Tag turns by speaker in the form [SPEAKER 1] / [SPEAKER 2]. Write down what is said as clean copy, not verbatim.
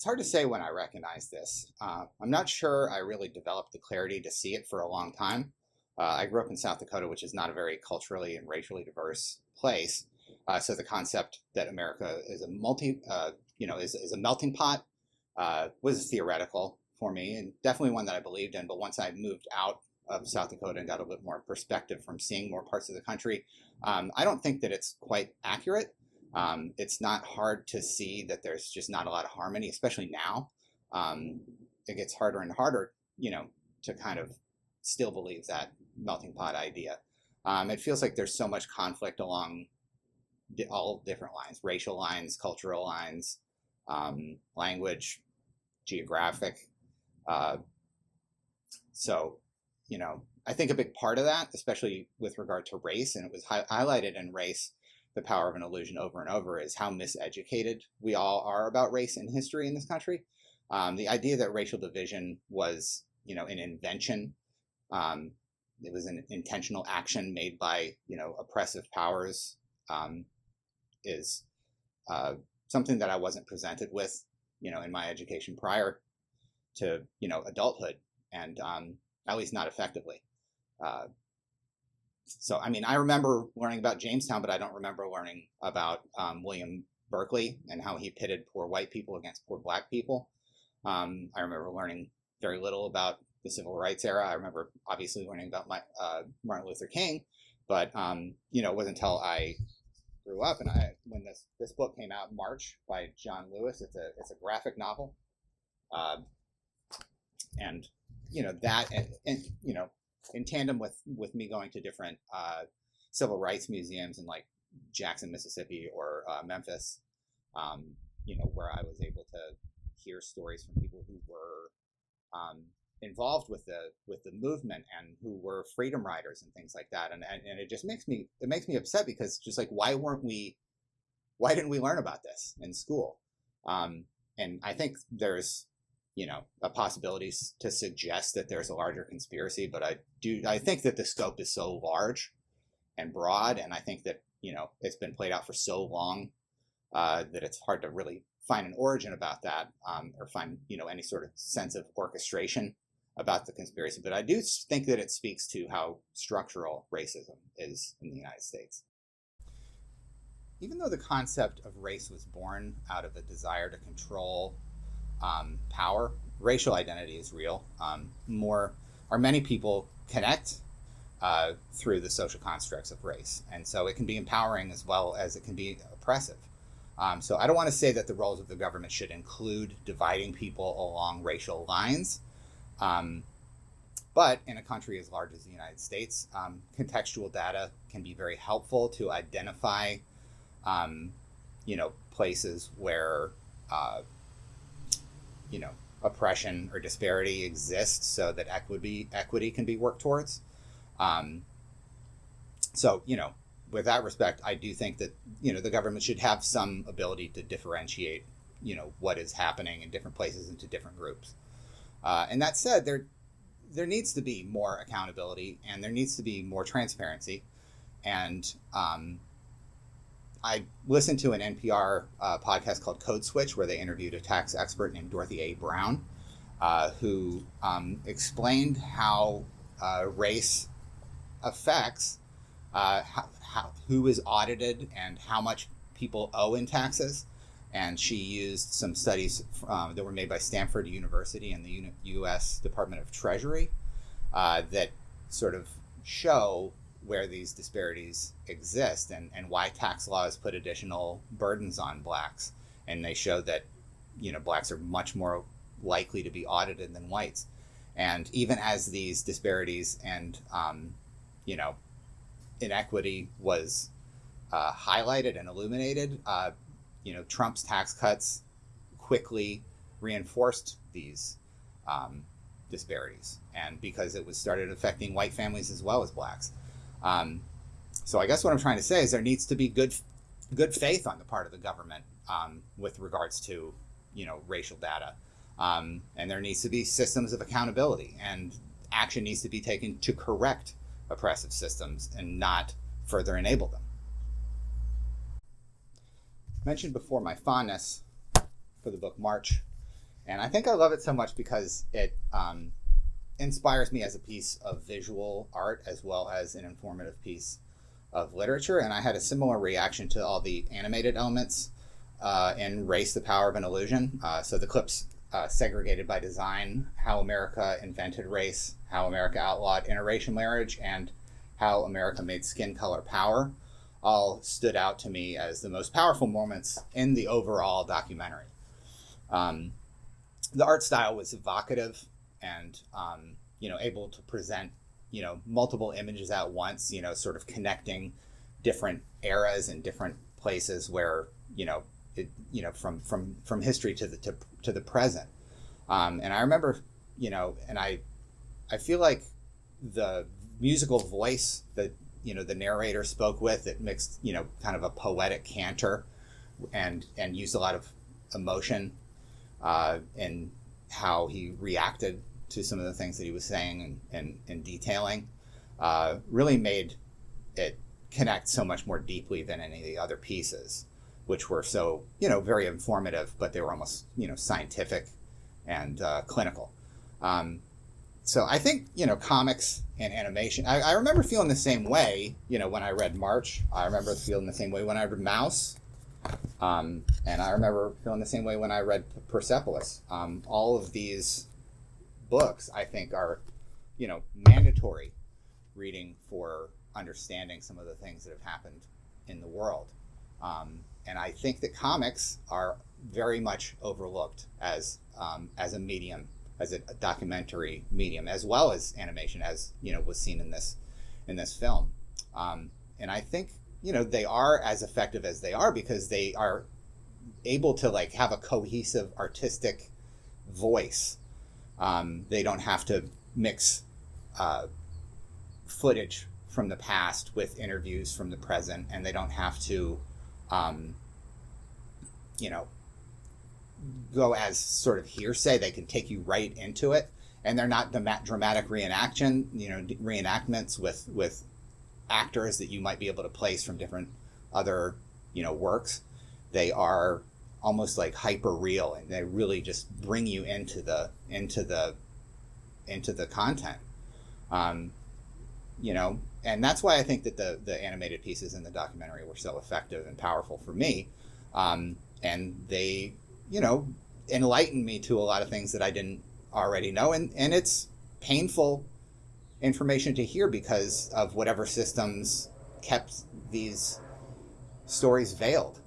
[SPEAKER 1] It's hard to say when I recognize this. I'm not sure I really developed the clarity to see it for a long time. I grew up in South Dakota, which is not a very culturally and racially diverse place. So the concept that America is a is a melting pot was theoretical for me, and definitely one that I believed in. But once I moved out of South Dakota and got a bit more perspective from seeing more parts of the country, I don't think that it's quite accurate. It's not hard to see that there's just not a lot of harmony, especially now. It gets harder and harder, to kind of still believe that melting pot idea. It feels like there's so much conflict along all different lines: racial lines, cultural lines, language, geographic. Uh, so, I think a big part of that, especially with regard to race, and it was highlighted in Race, The Power of an Illusion over and over, is how miseducated we all are about race and history in this country. The idea that racial division was, an invention, it was an intentional action made by, oppressive powers, is something that I wasn't presented with, in my education prior to, adulthood, and at least not effectively. So, I remember learning about Jamestown, but I don't remember learning about William Berkeley and how he pitted poor white people against poor black people. I remember learning very little about the Civil Rights era. I remember obviously learning about Martin Luther King, but it wasn't until I grew up and when this book came out in March by John Lewis. It's a graphic novel, and that and in tandem with me going to different civil rights museums in like Jackson, Mississippi, or Memphis, where I was able to hear stories from people who were involved with the movement and who were freedom riders and things like that, and it just makes me upset, because just like why didn't we learn about this in school? And I think there's a possibility to suggest that there's a larger conspiracy, but I think that the scope is so large and broad, and I think that it's been played out for so long that it's hard to really find an origin about that, or find any sort of sense of orchestration about the conspiracy. But I do think that it speaks to how structural racism is in the United States. Even though the concept of race was born out of a desire to control power, racial identity is real. Many people connect through the social constructs of race, and so it can be empowering as well as it can be oppressive. So I don't want to say that the roles of the government should include dividing people along racial lines, but in a country as large as the United States, contextual data can be very helpful to identify places where oppression or disparity exists, so that equity can be worked towards. So with that respect, I do think that the government should have some ability to differentiate what is happening in different places into different groups. And that said, there needs to be more accountability, and there needs to be more transparency. And I listened to an NPR podcast called Code Switch, where they interviewed a tax expert named Dorothy A. Brown, who explained how race affects who is audited and how much people owe in taxes. And she used some studies that were made by Stanford University and the U.S. Department of Treasury that sort of show where these disparities exist, and why tax laws put additional burdens on blacks. And they show that, blacks are much more likely to be audited than whites. And even as these disparities and, inequity was highlighted and illuminated, Trump's tax cuts quickly reinforced these disparities, and because it was started affecting white families as well as blacks. So I guess what I'm trying to say is there needs to be good faith on the part of the government with regards to racial data, and there needs to be systems of accountability, and action needs to be taken to correct oppressive systems and not further enable them. I mentioned before my fondness for the book March, And I think I love it so much because it inspires me as a piece of visual art as well as an informative piece of literature. And I had a similar reaction to all the animated elements in Race, the Power of an Illusion. So the clips segregated by design, how America invented race, how America outlawed interracial marriage, and how America made skin color power, all stood out to me as the most powerful moments in the overall documentary. The art style was evocative and, able to present, multiple images at once, sort of connecting different eras and different places where, from history to the present. And I remember, and I feel like the musical voice that, the narrator spoke with, it mixed, kind of a poetic canter and used a lot of emotion in how he reacted to some of the things that he was saying and detailing, really made it connect so much more deeply than any of the other pieces, which were so, very informative, but they were almost, scientific and clinical. So I think, comics and animation, I remember feeling the same way, when I read March. I remember feeling the same way when I read Mouse. And I remember feeling the same way when I read Persepolis. All of these books, I think, are, mandatory reading for understanding some of the things that have happened in the world. And I think that comics are very much overlooked as a medium, as a documentary medium, as well as animation, as was seen in this film. And I think they are as effective as they are because they are able to have a cohesive artistic voice. They don't have to mix footage from the past with interviews from the present, and they don't have to go as sort of hearsay. They can take you right into it, and they're not dramatic reenactments with actors that you might be able to place from different other works. They are almost like hyper real, and they really just bring you into the content. And that's why I think that the animated pieces in the documentary were so effective and powerful for me. And they, enlightened me to a lot of things that I didn't already know. And it's painful information to hear because of whatever systems kept these stories veiled.